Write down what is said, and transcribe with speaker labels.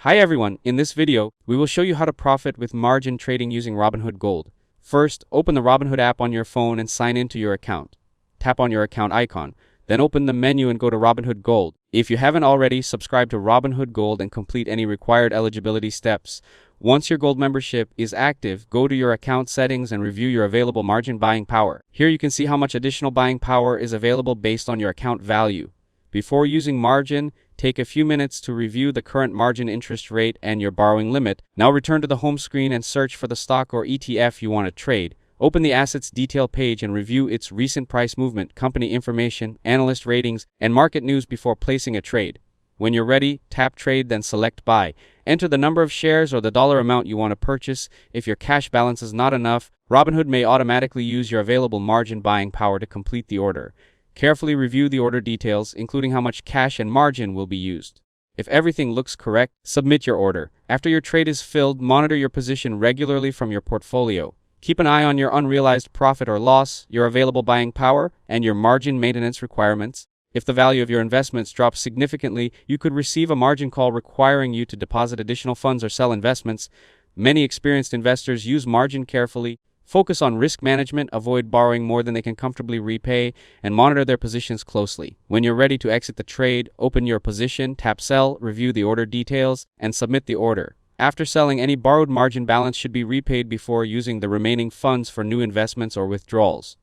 Speaker 1: Hi everyone, in this video, we will show you how to profit with margin trading using Robinhood Gold. First, open the Robinhood app on your phone and sign into your account. Tap on your account icon, then open the menu and go to Robinhood Gold. If you haven't already, subscribe to Robinhood Gold and complete any required eligibility steps. Once your Gold membership is active, go to your account settings and review your available margin buying power. Here you can see how much additional buying power is available based on your account value. Before using margin, take a few minutes to review the current margin interest rate and your borrowing limit. Now return to the home screen and search for the stock or ETF you want to trade. Open the assets detail page and review its recent price movement, company information, analyst ratings, and market news before placing a trade. When you're ready, tap trade, then select buy. Enter the number of shares or the dollar amount you want to purchase. If your cash balance is not enough, Robinhood may automatically use your available margin buying power to complete the order. Carefully review the order details, including how much cash and margin will be used. If everything looks correct, submit your order. After your trade is filled, monitor your position regularly from your portfolio. Keep an eye on your unrealized profit or loss, your available buying power, and your margin maintenance requirements. If the value of your investments drops significantly, you could receive a margin call requiring you to deposit additional funds or sell investments. Many experienced investors use margin carefully. Focus on risk management, avoid borrowing more than they can comfortably repay, and monitor their positions closely. When you're ready to exit the trade, open your position, tap sell, review the order details, and submit the order. After selling, any borrowed margin balance should be repaid before using the remaining funds for new investments or withdrawals.